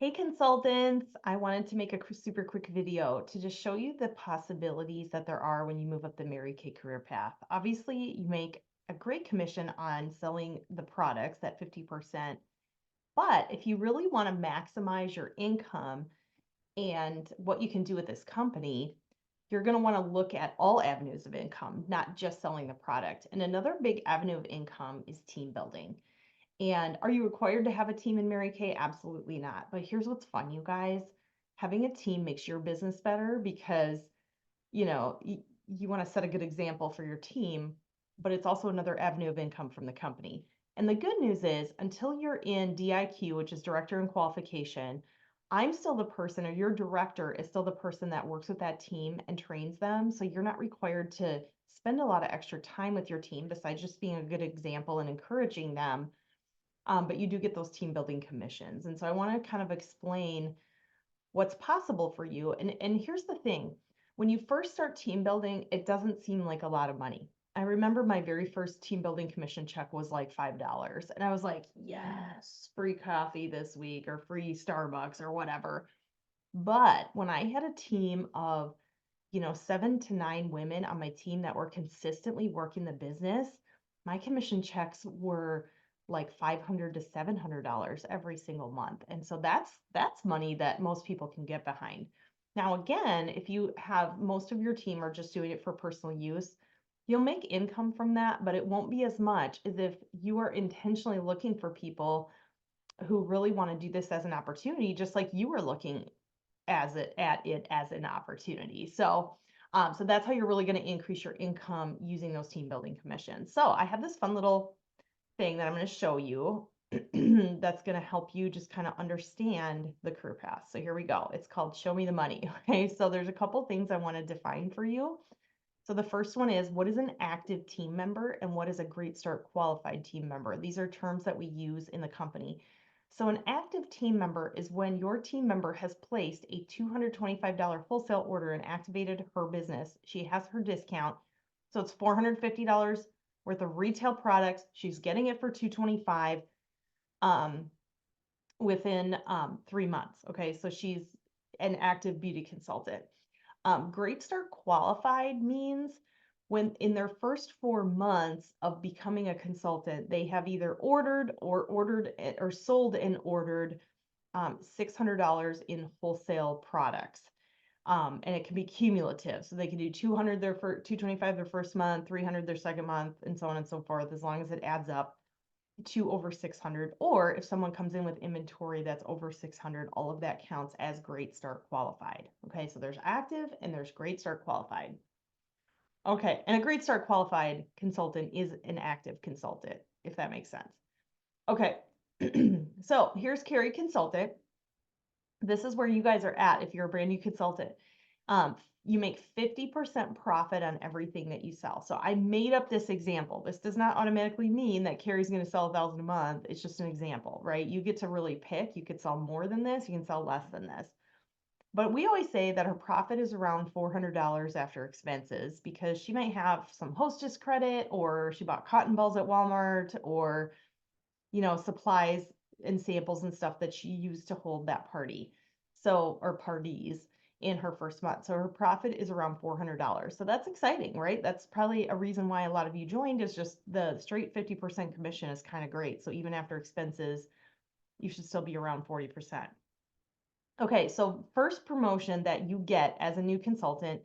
Hey consultants, I wanted to make a super quick video to just show you the possibilities that there are when you move up the Mary Kay career path. Obviously, you make a great commission on selling the products at 50%, but if you really want to maximize your income and what you can do with this company, you're going to want to look at all avenues of income, not just selling the product. And another big avenue of income is team building. And are you required to have a team in Mary Kay? Absolutely not. But here's what's fun, you guys. Having a team makes your business better because, you want to set a good example for your team, but it's also another avenue of income from the company. And the good news is, until you're in DIQ, which is director in qualification, I'm still the person, or your director is still the person that works with that team and trains them. So you're not required to spend a lot of extra time with your team besides just being a good example and encouraging them, but you do get those team building commissions. And so I want to kind of explain what's possible for you. And here's the thing. When you first start team building, it doesn't seem like a lot of money. I remember my very first team building commission check was like $5. And I was like, yes, free coffee this week or free Starbucks or whatever. But when I had a team of, 7 to 9 women on my team that were consistently working the business, my commission checks were like $500 to $700 every single month. And so that's money that most people can get behind. Now, again, if you have most of your team are just doing it for personal use, you'll make income from that, but it won't be as much as if you are intentionally looking for people who really want to do this as an opportunity, just like you were looking at it as an opportunity. So that's how you're really going to increase your income using those team building commissions. So I have this fun little thing that I'm going to show you that's going to help you just kind of understand the career path. So here we go. It's called Show Me the Money. Okay. So there's a couple things I want to define for you. So the first one is, what is an active team member and what is a Great Start qualified team member? These are terms that we use in the company. So an active team member is when your team member has placed a $225 wholesale order and activated her business. She has her discount. So it's $450 worth of retail products. She's getting it for $225 within 3 months. Okay, so she's an active beauty consultant. Great Start qualified means when in their first 4 months of becoming a consultant, they have either ordered or sold and ordered $600 in wholesale products. And it can be cumulative. So they can do 200 their first, 225 their first month, 300 their second month, and so on and so forth, as long as it adds up to over 600. Or if someone comes in with inventory that's over 600, all of that counts as Great Start qualified. Okay, so there's active and there's Great Start qualified. Okay, and a Great Start qualified consultant is an active consultant, if that makes sense. Okay, so here's Carrie Consultant. This is where you guys are at if you're a brand new consultant. You make 50% profit on everything that you sell. So I made up this example. This does not automatically mean that Carrie's going to sell 1,000 a month. It's just an example, right? You get to really pick. You could sell more than this. You can sell less than this. But we always say that her profit is around $400 after expenses because she might have some hostess credit, or she bought cotton balls at Walmart, or, supplies and samples and stuff that she used to hold that party. So, or parties in her first month. So her profit is around $400. So that's exciting, right? That's probably a reason why a lot of you joined, is just the straight 50% commission is kind of great. So even after expenses, you should still be around 40%. Okay, so first promotion that you get as a new consultant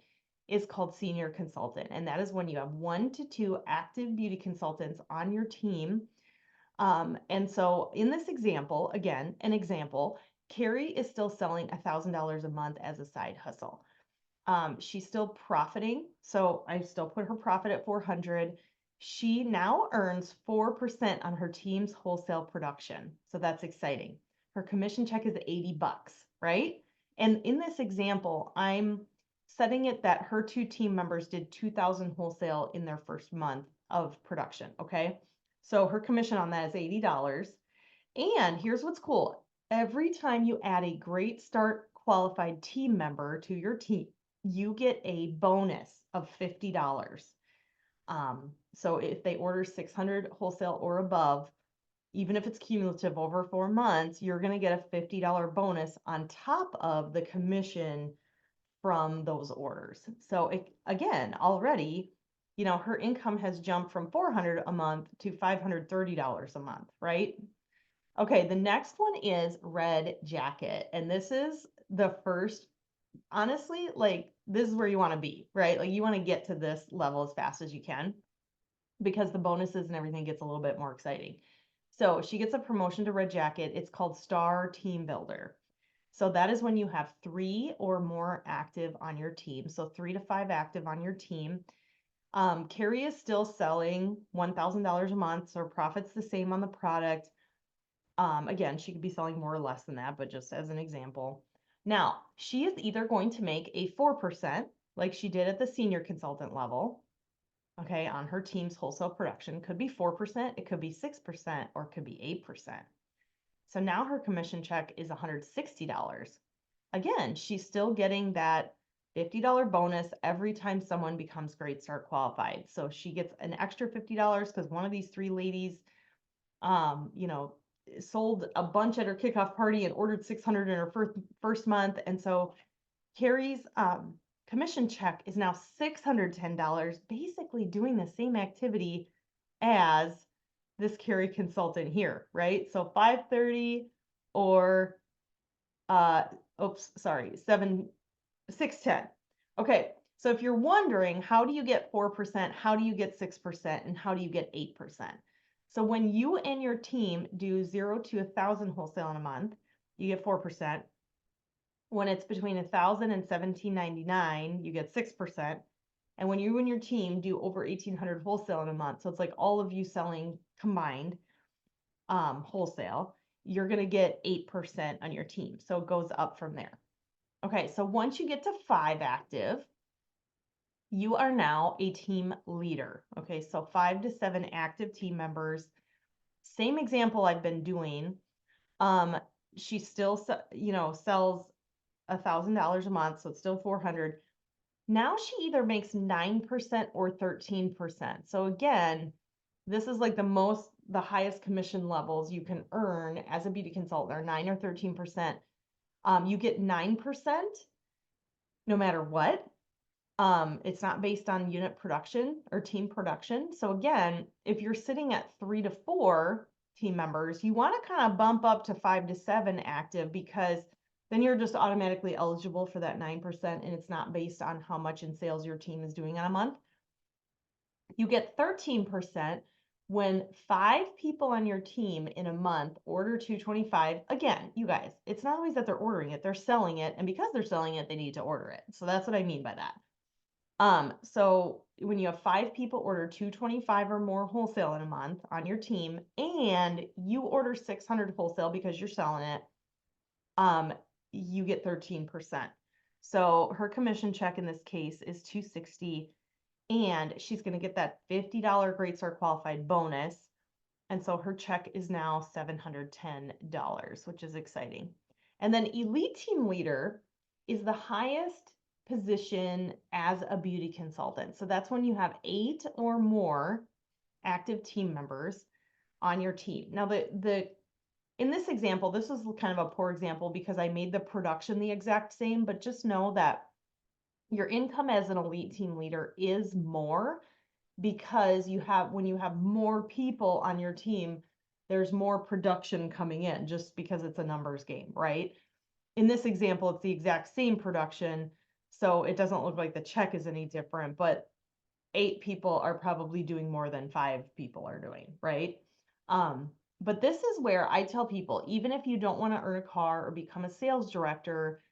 is called senior consultant. And that is when you have 1 to 2 active beauty consultants on your team. And so in this example, again, an example, Carrie is still selling $1,000 a month as a side hustle. She's still profiting. So I still put her profit at 400. She now earns 4% on her team's wholesale production. So that's exciting. Her commission check is $80, right? And in this example, I'm setting it that her 2 team members did 2,000 wholesale in their first month of production. Okay. So her commission on that is $80. And here's what's cool. Every time you add a Great Start qualified team member to your team, you get a bonus of $50. So if they order 600 wholesale or above, even if it's cumulative over 4 months, you're going to get a $50 bonus on top of the commission from those orders. So again, already, her income has jumped from $400 a month to $530 a month, right? Okay, the next one is Red Jacket. And this is the first, honestly, like this is where you want to be, right? Like you want to get to this level as fast as you can because the bonuses and everything gets a little bit more exciting. So she gets a promotion to Red Jacket. It's called Star Team Builder. So that is when you have 3 or more active on your team. So 3 to 5 active on your team. Carrie is still selling $1,000 a month, so her profit's the same on the product. Again, she could be selling more or less than that, but just as an example. Now, she is either going to make a 4%, like she did at the senior consultant level, okay, on her team's wholesale production. Could be 4%, it could be 6%, or it could be 8%. So now her commission check is $160. Again, she's still getting that $50 bonus every time someone becomes Great Start qualified. So she gets an extra $50 because one of these 3 ladies, sold a bunch at her kickoff party and ordered 600 in her first month. And so Carrie's commission check is now $610, basically doing the same activity as this Carrie consultant here, right? So 530 or 610. Okay, so if you're wondering, how do you get 4%, how do you get 6%, and how do you get 8%? So when you and your team do 0 to 1,000 wholesale in a month, you get 4%. When it's between 1,000 and 1,799, you get 6%. And when you and your team do over 1,800 wholesale in a month, so it's like all of you selling combined wholesale, you're going to get 8% on your team. So it goes up from there. Okay, so once you get to 5 active, you are now a team leader. Okay, so 5 to 7 active team members. Same example I've been doing. She still, sells $1,000 a month, so it's still 400. Now she either makes 9% or 13%. So again, this is like the highest commission levels you can earn as a beauty consultant are 9 or 13%. You get 9% no matter what. It's not based on unit production or team production. So again, if you're sitting at 3 to 4 team members, you want to kind of bump up to 5 to 7 active because then you're just automatically eligible for that 9% and it's not based on how much in sales your team is doing on a month. You get 13% when 5 people on your team in a month order 225. Again, you guys, it's not always that they're ordering it, they're selling it. And because they're selling it, they need to order it. So that's what I mean by that. So when you have 5 people order 225 or more wholesale in a month on your team, and you order 600 wholesale because you're selling it, you get 13%. So her commission check in this case is $260, and she's going to get that $50 Great Start qualified bonus. And so her check is now $710, which is exciting. And then Elite Team Leader is the highest position as a beauty consultant. So that's when you have 8 or more active team members on your team. Now, in this example, this is kind of a poor example because I made the production the exact same, but just know that your income as an elite team leader is more because when you have more people on your team, there's more production coming in just because it's a numbers game, right? In this example, it's the exact same production, so it doesn't look like the check is any different, but 8 people are probably doing more than 5 people are doing, right? But this is where I tell people, even if you don't want to earn a car or become a sales director,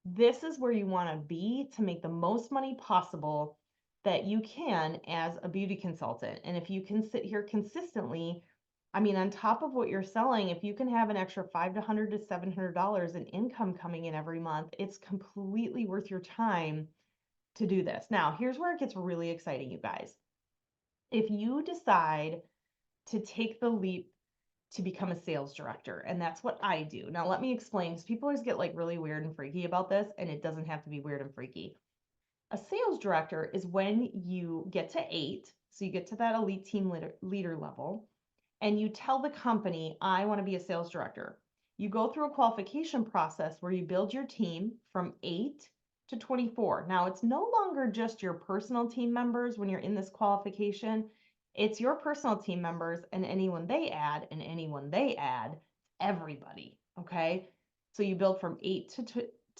this is where you want to be to make the most money possible that you can as a beauty consultant. And if you can sit here consistently, I mean, on top of what you're selling, if you can have an extra $500 to $700 in income coming in every month, it's completely worth your time to do this. Now, here's where it gets really exciting, you guys. If you decide to take the leap to become a sales director, and that's what I do. Now, let me explain, because people always get like really weird and freaky about this, and it doesn't have to be weird and freaky. A sales director is when you get to 8, so you get to that elite team leader level, and you tell the company, I want to be a sales director. You go through a qualification process where you build your team from 8 to 24. Now, it's no longer just your personal team members when you're in this qualification. It's your personal team members and anyone they add, everybody. Okay. So you build from 8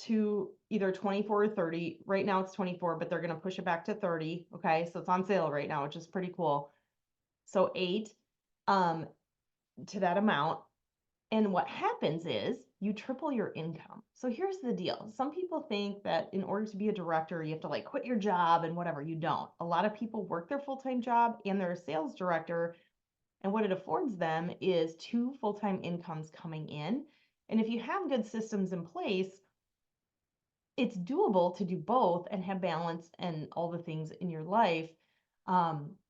to either 24 or 30. Right now it's 24, but they're going to push it back to 30. Okay. So it's on sale right now, which is pretty cool. So 8 to that amount. And what happens is you triple your income. So here's the deal. Some people think that in order to be a director, you have to like quit your job and whatever. You don't. A lot of people work their full-time job and they're a sales director. And what it affords them is 2 full-time incomes coming in. And if you have good systems in place, it's doable to do both and have balance and all the things in your life.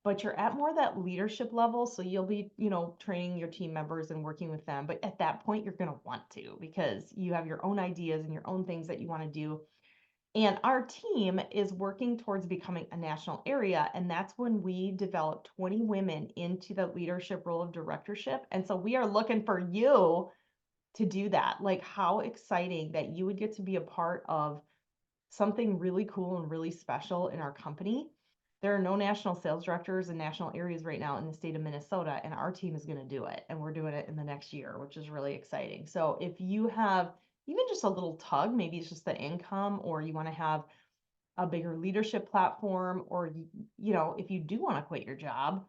But you're at more that leadership level. So you'll be, training your team members and working with them. But at that point, you're going to want to because you have your own ideas and your own things that you want to do. And our team is working towards becoming a national area. And that's when we develop 20 women into the leadership role of directorship. And so we are looking for you to do that. Like, how exciting that you would get to be a part of something really cool and really special in our company. There are no national sales directors in national areas right now in the state of Minnesota, and our team is going to do it. And we're doing it in the next year, which is really exciting. So if you have even just a little tug, maybe it's just the income, or you want to have a bigger leadership platform, or, if you do want to quit your job,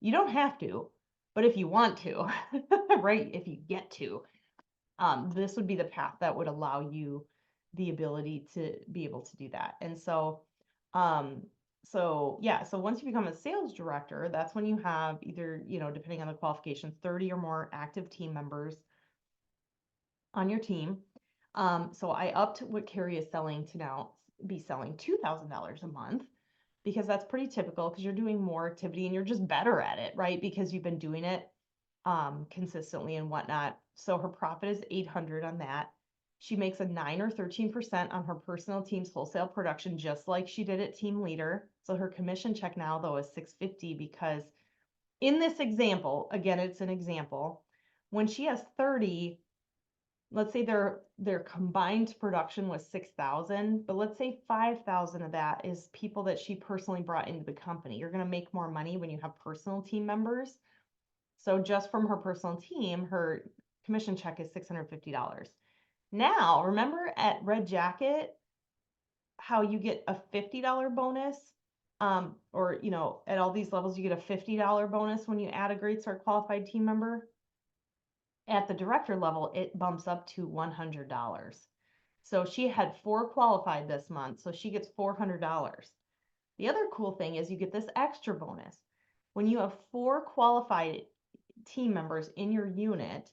you don't have to, but if you want to, right, if you get to, this would be the path that would allow you the ability to be able to do that. And so, so once you become a sales director, that's when you have either, depending on the qualifications, 30 or more active team members on your team. So I upped what Carrie is selling to now be selling $2,000 a month, because that's pretty typical because you're doing more activity and you're just better at it, right? Because you've been doing it consistently and whatnot. So her profit is 800 on that. She makes a 9 or 13% on her personal team's wholesale production, just like she did at Team Leader. So her commission check now, though, is 650, because in this example, again, it's an example, when she has 30, let's say their combined production was 6,000, but let's say 5,000 of that is people that she personally brought into the company. You're going to make more money when you have personal team members. So just from her personal team, her commission check is $650. Now, remember at Red Jacket, how you get a $50 bonus? Or, at all these levels, you get a $50 bonus when you add a Great Start qualified team member. At the director level, it bumps up to $100. So she had 4 qualified this month, so she gets $400. The other cool thing is you get this extra bonus. When you have 4 qualified team members in your unit,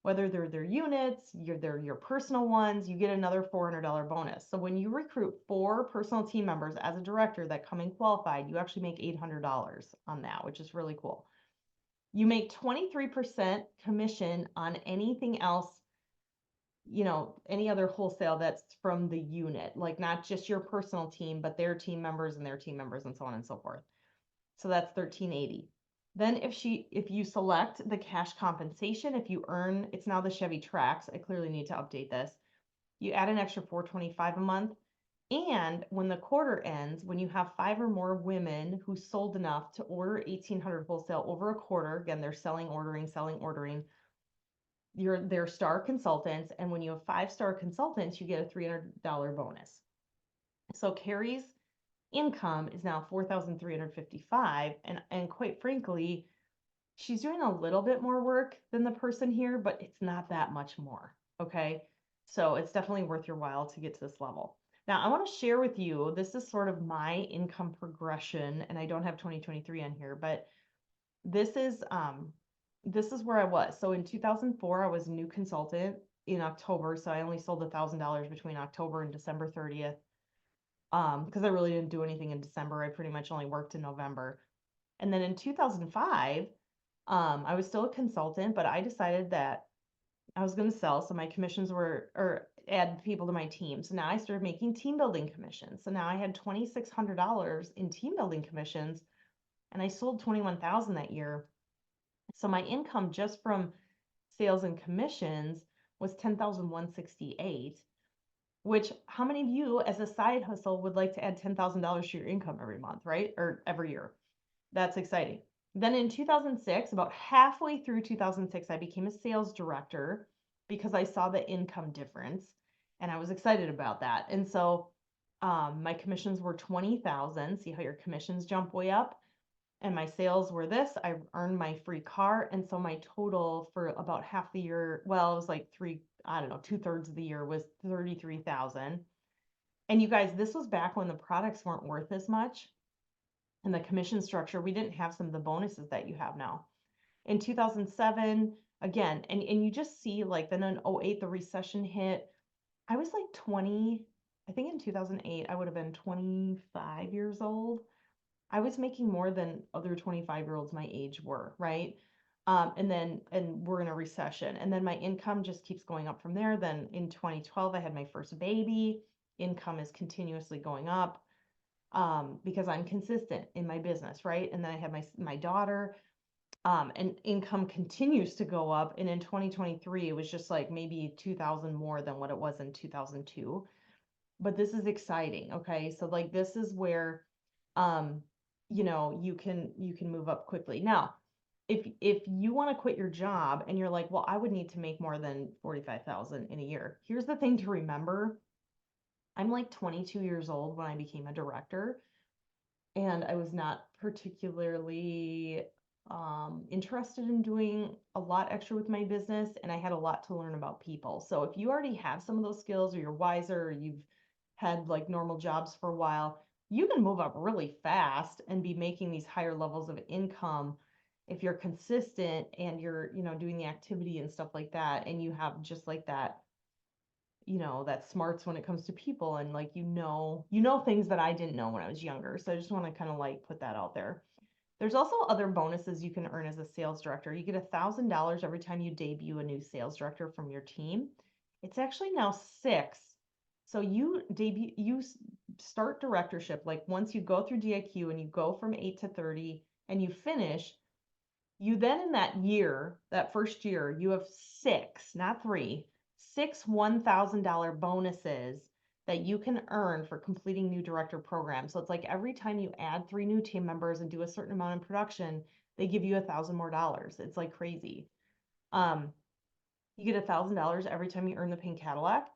whether they're their units, they're your personal ones, you get another $400 bonus. So when you recruit 4 personal team members as a director that come in qualified, you actually make $800 on that, which is really cool. You make 23% commission on anything else, any other wholesale that's from the unit, like not just your personal team, but their team members and their team members and so on and so forth. So that's 1380. Then if you select the cash compensation, if you earn, it's now the Chevy Trax. I clearly need to update this. You add an extra $425 a month. And when the quarter ends, when you have 5 or more women who sold enough to order 1,800 wholesale over a quarter, again, they're selling, ordering, they're star consultants. And when you have 5-star consultants, you get a $300 bonus. So Carrie's income is now $4,355, and quite frankly, she's doing a little bit more work than the person here, but it's not that much more. Okay, so it's definitely worth your while to get to this level. Now I want to share with you, this is sort of my income progression, and I don't have 2023 on here, but this is where I was. So in 2004 I was a new consultant in October, so I only sold $1,000 between October and December 30th. Because I really didn't do anything in December. I pretty much only worked in November. And then in 2005, I was still a consultant, but I decided that I was going to sell. So my commissions or add people to my team. So now I started making team building commissions. So now I had $2,600 in team building commissions, and I sold 21,000 that year. So my income just from sales and commissions was 10,168, which how many of you as a side hustle would like to add $10,000 to your income every month, right? Or every year? That's exciting. Then in 2006, about halfway through 2006, I became a sales director because I saw the income difference and I was excited about that. And so my commissions were 20,000. See how your commissions jump way up? And my sales were this. I earned my free car. And so my total for about half the year, well, it was like I don't know, 2/3 of the year was 33,000. And you guys, this was back when the products weren't worth as much and the commission structure, we didn't have some of the bonuses that you have now. In 2007, again, and you just see like then in 08, the recession hit. I was like 20, I think in 2008, I would have been 25 years old. I was making more than other 25-year-olds my age were, right? And we're in a recession. And then my income just keeps going up from there. Then in 2012, I had my first baby. Income is continuously going up because I'm consistent in my business, right? And then I had my daughter, and income continues to go up. And in 2023, it was just like maybe 2,000 more than what it was in 2002. But this is exciting, okay? So like this is where, um, you can move up quickly. Now, if you want to quit your job and you're like, well, I would need to make more than 45,000 in a year. Here's the thing to remember. I'm like 22 years old when I became a director, and I was not particularly interested in doing a lot extra with my business, and I had a lot to learn about people. So if you already have some of those skills, or you're wiser, or you've had like normal jobs for a while, you can move up really fast and be making these higher levels of income if you're consistent and you're, doing the activity and stuff like that, and you have just like that, that smarts when it comes to people, and like you know things that I didn't know when I was younger. So I just want to kind of like put that out there. There's also other bonuses you can earn as a sales director. You get $1,000 every time you debut a new sales director from your team. It's actually now six. So you start directorship, like once you go through DIQ and you go from 8 to 30 and you finish, you then in that year, that first year, you have six, not three, six $1,000 bonuses that you can earn for completing new director programs. So it's like every time you add 3 new team members and do a certain amount in production, they give you $1,000 more dollars. It's like crazy. Um, you get $1,000 every time you earn the pink Cadillac.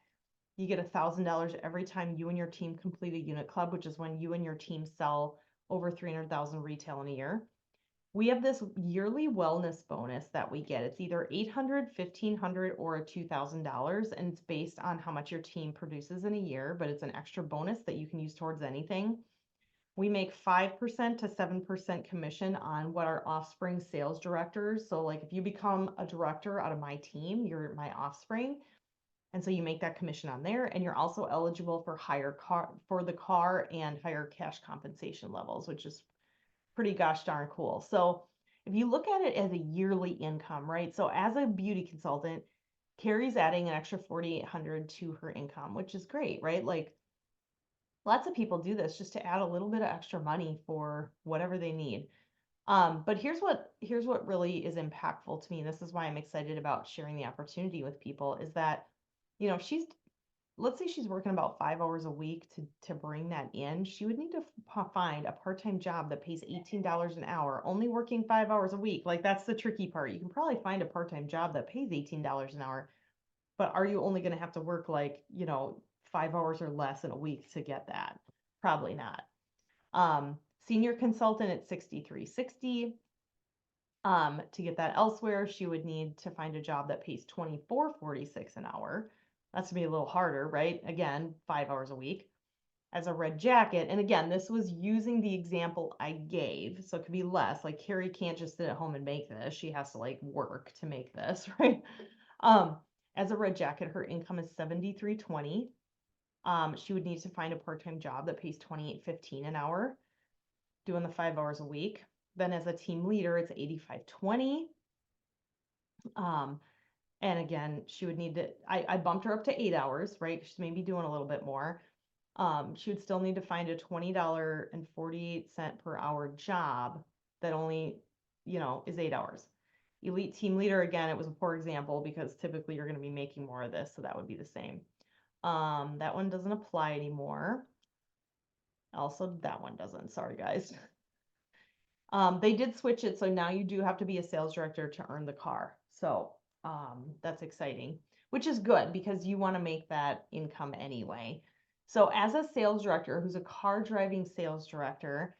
You get $1,000 every time you and your team complete a unit club, which is when you and your team sell over 300,000 retail in a year. We have this yearly wellness bonus that we get. It's either $800, $1,500, or $2,000, and it's based on how much your team produces in a year, but it's an extra bonus that you can use towards anything. We make 5% to 7% commission on what our offspring sales directors. So like if you become a director out of my team, you're my offspring. And so you make that commission on there, and you're also eligible for the car and higher cash compensation levels, which is pretty gosh darn cool. So if you look at it as a yearly income, right? So as a beauty consultant, Carrie's adding an extra 4,800 to her income, which is great, right? Like lots of people do this just to add a little bit of extra money for whatever they need. But here's what really is impactful to me, and this is why I'm excited about sharing the opportunity with people, is that, she's let's say she's working about 5 hours a week to bring that in. She would need to find a part-time job that pays $18 an hour, only working 5 hours a week. Like that's the tricky part. You can probably find a part-time job that pays $18 an hour, but are you only going to have to work like, 5 hours or less in a week to get that? Probably not. Senior consultant at 6360. To get that elsewhere, she would need to find a job that pays $24.46 an hour. That's gonna be a little harder, right? Again, 5 hours a week. As a red jacket, and again, this was using the example I gave, so it could be less. Like Carrie can't just sit at home and make this; she has to like work to make this, right? As a red jacket, her income is $73.20. She would need to find a part-time job that pays $28.15 an hour, doing the 5 hours a week. Then as a team leader, it's $85.20. And again, she would need to, I bumped her up to 8 hours, right? She's maybe doing a little bit more. She would still need to find a $20.48 per hour job that only, is 8 hours. Elite team leader, again, it was a poor example because typically you're going to be making more of this, so that would be the same. That one doesn't apply anymore. Also, that one doesn't. Sorry, guys. They did switch it, so now you do have to be a sales director to earn the car. So that's exciting, which is good because you want to make that income anyway. So as a sales director who's a car driving sales director,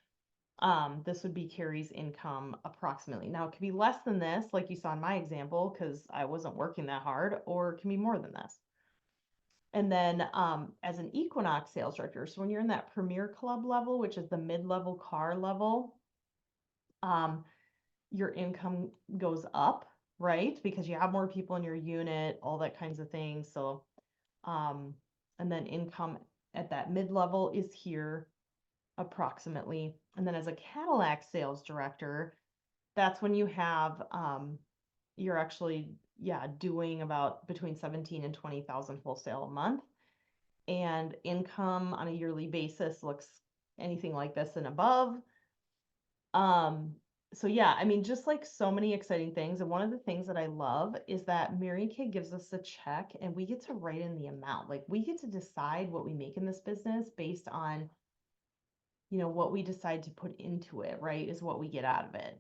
this would be Carrie's income approximately. Now it could be less than this, like you saw in my example, because I wasn't working that hard, or it can be more than this. And then as an Equinox sales director, so when you're in that Premier Club level, which is the mid-level car level, your income goes up, right? Because you have more people in your unit, all that kinds of things. So, and then income at that mid-level is here approximately. And then as a Cadillac sales director, that's when you have, you're actually, yeah, doing about between 17 and 20,000 wholesale a month. And income on a yearly basis looks anything like this and above. So yeah, I mean, just like so many exciting things. And one of the things that I love is that Mary Kay gives us a check and we get to write in the amount. Like we get to decide what we make in this business based on, what we decide to put into it, right? Is what we get out of it.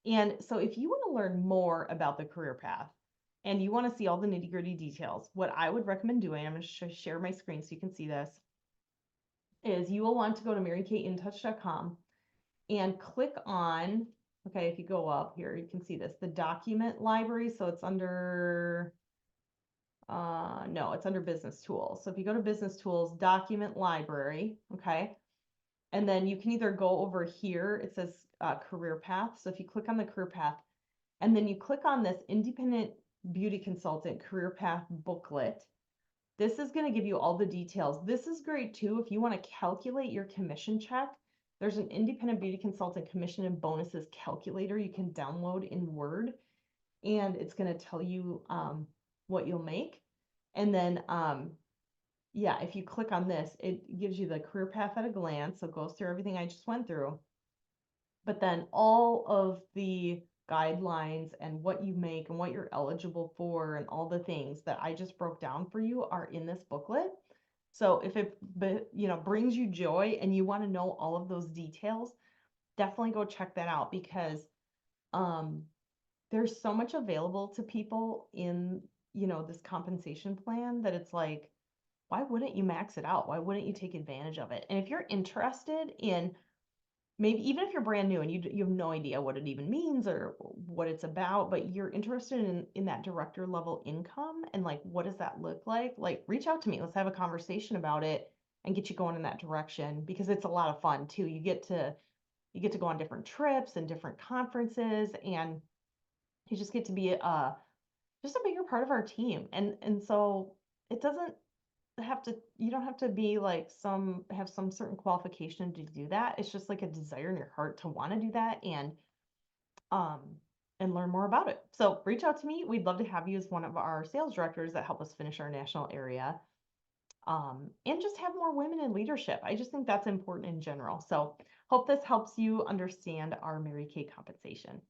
And so if you want to learn more about the career path and you want to see all the nitty-gritty details, what I would recommend doing, I'm going to share my screen so you can see this, is you will want to go to marykayintouch.com and click on, okay, if you go up here, you can see this, the document library. So it's under, no, it's under business tools. So if you go to business tools, document library, okay, and then you can either go over here, it says career path. So if you click on the career path and then you click on this independent beauty consultant career path booklet, this is going to give you all the details. This is great too. If you want to calculate your commission check, there's an independent beauty consultant commission and bonuses calculator you can download in Word, and it's going to tell you what you'll make. And then, yeah, if you click on this, it gives you the career path at a glance. So it goes through everything I just went through. But then all of the guidelines and what you make and what you're eligible for and all the things that I just broke down for you are in this booklet. So if it brings you joy and you want to know all of those details, definitely go check that out because there's so much available to people in this compensation plan that it's like, why wouldn't you max it out? Why wouldn't you take advantage of it? And if you're interested in, maybe even if you're brand new and you have no idea what it even means or what it's about, but you're interested in that director level income and like, what does that look like reach out to me. Let's have a conversation about it and get you going in that direction, because it's a lot of fun too. You get to go on different trips and different conferences, and you just get to be just a bigger part of our team. And so it doesn't you don't have to be like have some certain qualification to do that. It's just like a desire in your heart to want to do that um and learn more about it. So reach out to me. We'd love to have you as one of our sales directors that help us finish our national area. And just have more women in leadership. I just think that's important in general. So hope this helps you understand our Mary Kay compensation.